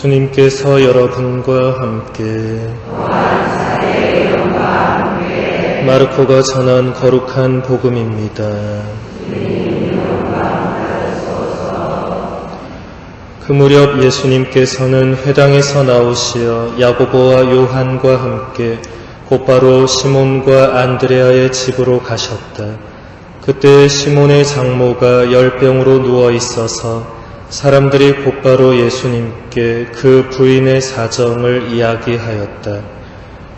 주님께서 여러분과 함께 마르코가 전한 거룩한 복음입니다. 그 무렵 예수님께서는 회당에서 나오시어 야고보와 요한과 함께 곧바로 시몬과 안드레아의 집으로 가셨다. 그때 시몬의 장모가 열병으로 누워 있어서 사람들이 곧바로 예수님께 그 부인의 사정을 이야기하였다.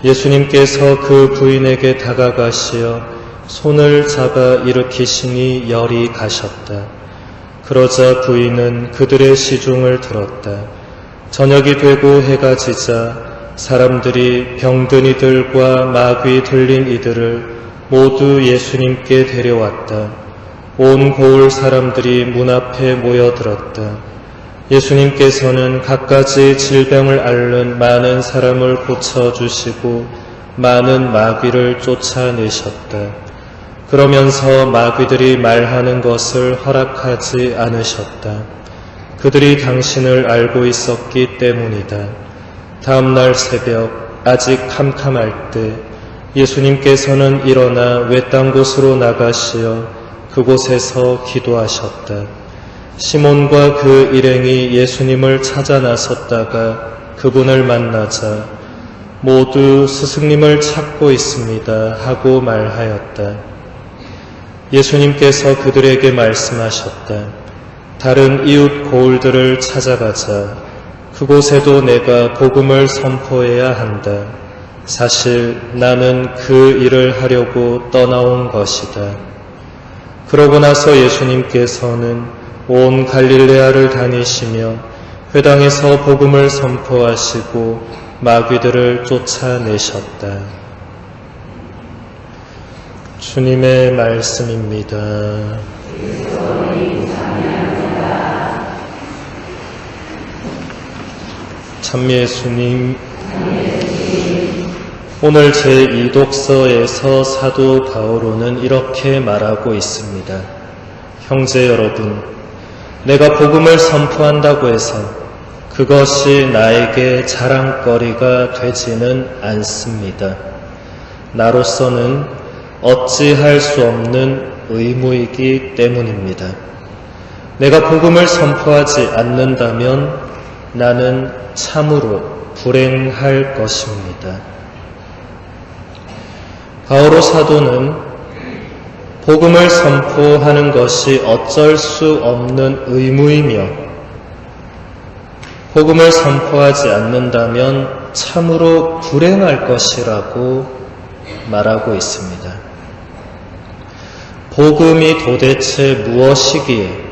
예수님께서 그 부인에게 다가가시어 손을 잡아 일으키시니 열이 가셨다. 그러자 부인은 그들의 시중을 들었다. 저녁이 되고 해가 지자 사람들이 병든 이들과 마귀 들린 이들을 모두 예수님께 데려왔다. 온 고을 사람들이 문 앞에 모여들었다. 예수님께서는 갖가지 질병을 앓는 많은 사람을 고쳐주시고 많은 마귀를 쫓아내셨다. 그러면서 마귀들이 말하는 것을 허락하지 않으셨다. 그들이 당신을 알고 있었기 때문이다. 다음 날 새벽 아직 캄캄할 때 예수님께서는 일어나 외딴 곳으로 나가시어 그곳에서 기도하셨다. 시몬과 그 일행이 예수님을 찾아 나섰다가 그분을 만나자 모두 스승님을 찾고 있습니다 하고 말하였다. 예수님께서 그들에게 말씀하셨다. 다른 이웃 고을들을 찾아가자. 그곳에도 내가 복음을 선포해야 한다. 사실 나는 그 일을 하려고 떠나온 것이다. 그러고 나서 예수님께서는 온 갈릴레아를 다니시며 회당에서 복음을 선포하시고 마귀들을 쫓아내셨다. 주님의 말씀입니다. 참 예수님, 오늘 제2독서에서 사도 바오로는 이렇게 말하고 있습니다. 형제 여러분, 내가 복음을 선포한다고 해서 그것이 나에게 자랑거리가 되지는 않습니다. 나로서는 어찌할 수 없는 의무이기 때문입니다. 내가 복음을 선포하지 않는다면 나는 참으로 불행할 것입니다. 바오로 사도는 복음을 선포하는 것이 어쩔 수 없는 의무이며 복음을 선포하지 않는다면 참으로 불행할 것이라고 말하고 있습니다. 복음이 도대체 무엇이기에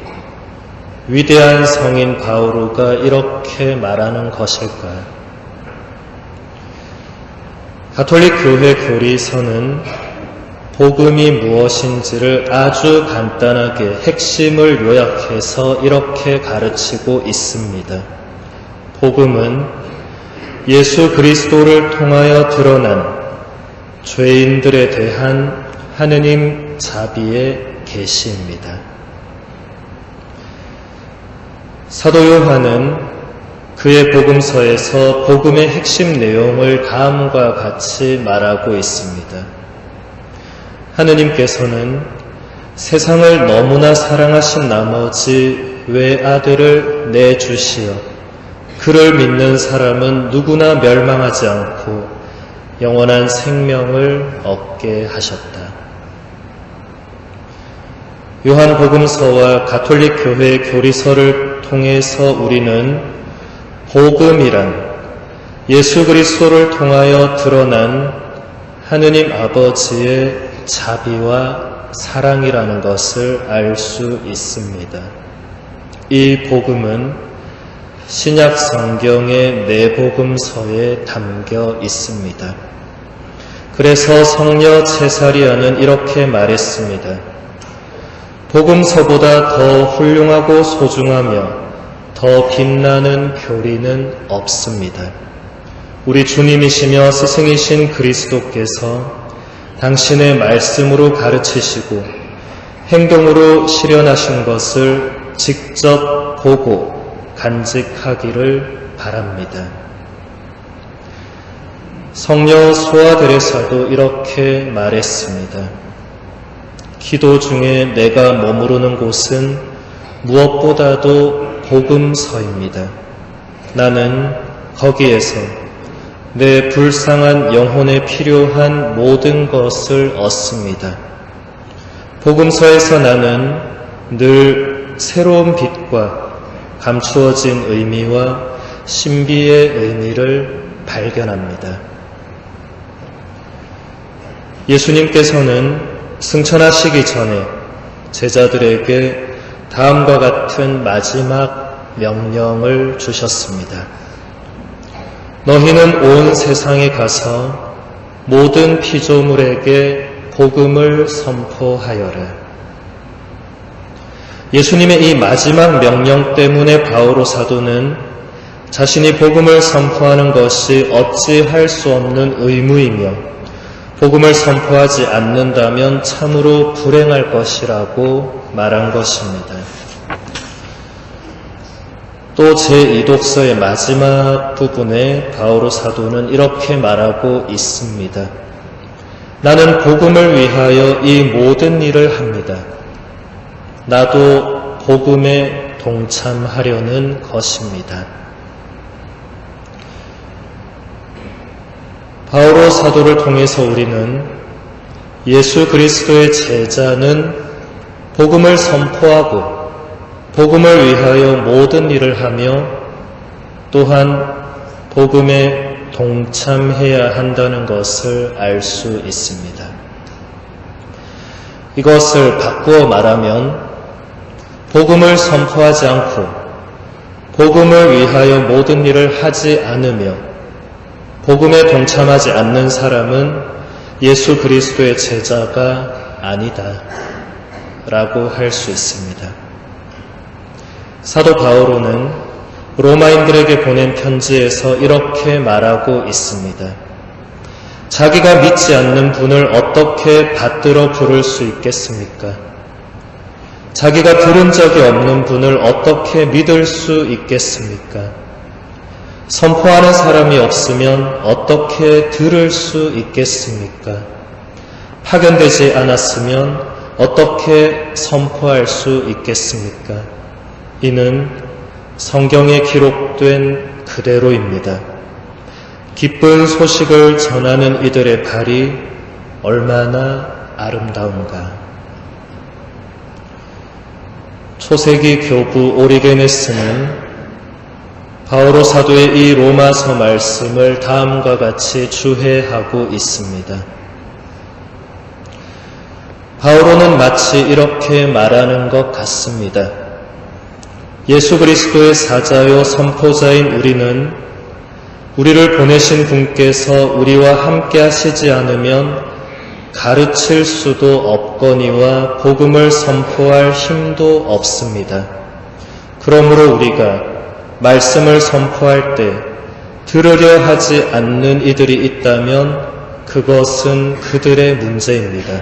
위대한 성인 바오로가 이렇게 말하는 것일까요? 가톨릭 교회 교리서는 복음이 무엇인지를 아주 간단하게 핵심을 요약해서 이렇게 가르치고 있습니다. 복음은 예수 그리스도를 통하여 드러난 죄인들에 대한 하느님 자비의 계시입니다. 사도 요한은 그의 복음서에서 복음의 핵심 내용을 다음과 같이 말하고 있습니다. 하느님께서는 세상을 너무나 사랑하신 나머지 외아들을 내주시어 그를 믿는 사람은 누구나 멸망하지 않고 영원한 생명을 얻게 하셨다. 요한복음서와 가톨릭 교회 교리서를 통해서 우리는 복음이란 예수 그리스도를 통하여 드러난 하느님 아버지의 자비와 사랑이라는 것을 알 수 있습니다. 이 복음은 신약 성경의 내복음서에 담겨 있습니다. 그래서 성녀 제사리아는 이렇게 말했습니다. 복음서보다 더 훌륭하고 소중하며 더 빛나는 교리는 없습니다. 우리 주님이시며 스승이신 그리스도께서 당신의 말씀으로 가르치시고 행동으로 실현하신 것을 직접 보고 간직하기를 바랍니다. 성녀 소아데레사도 이렇게 말했습니다. 기도 중에 내가 머무르는 곳은 무엇보다도 복음서입니다. 나는 거기에서 내 불쌍한 영혼에 필요한 모든 것을 얻습니다. 복음서에서 나는 늘 새로운 빛과 감추어진 의미와 신비의 의미를 발견합니다. 예수님께서는 승천하시기 전에 제자들에게 다음과 같은 마지막 명령을 주셨습니다. 너희는 온 세상에 가서 모든 피조물에게 복음을 선포하여라. 예수님의 이 마지막 명령 때문에 바오로 사도는 자신이 복음을 선포하는 것이 어찌할 수 없는 의무이며 복음을 선포하지 않는다면 참으로 불행할 것이라고 말한 것입니다. 또 제2독서의 마지막 부분에 바오로 사도는 이렇게 말하고 있습니다. 나는 복음을 위하여 이 모든 일을 합니다. 나도 복음에 동참하려는 것입니다. 바오로 사도를 통해서 우리는 예수 그리스도의 제자는 복음을 선포하고 복음을 위하여 모든 일을 하며 또한 복음에 동참해야 한다는 것을 알 수 있습니다. 이것을 바꾸어 말하면 복음을 선포하지 않고 복음을 위하여 모든 일을 하지 않으며 복음에 동참하지 않는 사람은 예수 그리스도의 제자가 아니다 라고 할 수 있습니다. 사도 바오로는 로마인들에게 보낸 편지에서 이렇게 말하고 있습니다. 자기가 믿지 않는 분을 어떻게 받들어 부를 수 있겠습니까? 자기가 들은 적이 없는 분을 어떻게 믿을 수 있겠습니까? 선포하는 사람이 없으면 어떻게 들을 수 있겠습니까? 파견되지 않았으면 어떻게 선포할 수 있겠습니까? 이는 성경에 기록된 그대로입니다. 기쁜 소식을 전하는 이들의 발이 얼마나 아름다운가. 초세기 교부 오리게네스는 바오로 사도의 이 로마서 말씀을 다음과 같이 주해하고 있습니다. 바오로는 마치 이렇게 말하는 것 같습니다. 예수 그리스도의 사자요 선포자인 우리를 보내신 분께서 우리와 함께 하시지 않으면 가르칠 수도 없거니와 복음을 선포할 힘도 없습니다. 그러므로 우리가 말씀을 선포할 때 들으려 하지 않는 이들이 있다면 그것은 그들의 문제입니다.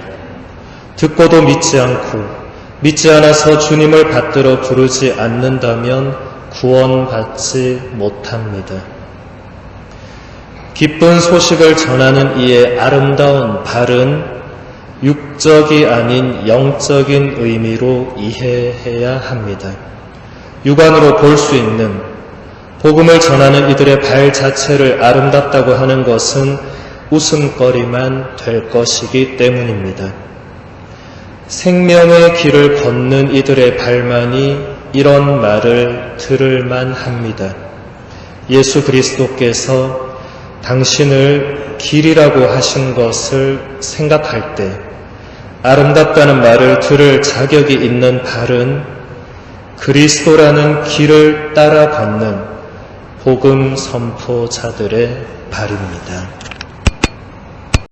듣고도 믿지 않고 믿지 않아서 주님을 받들어 부르지 않는다면 구원받지 못합니다. 기쁜 소식을 전하는 이의 아름다운 발은 육적이 아닌 영적인 의미로 이해해야 합니다. 육안으로 볼 수 있는 복음을 전하는 이들의 발 자체를 아름답다고 하는 것은 웃음거리만 될 것이기 때문입니다. 생명의 길을 걷는 이들의 발만이 이런 말을 들을만 합니다. 예수 그리스도께서 당신을 길이라고 하신 것을 생각할 때 아름답다는 말을 들을 자격이 있는 발은 그리스도라는 길을 따라 걷는 복음 선포자들의 발입니다.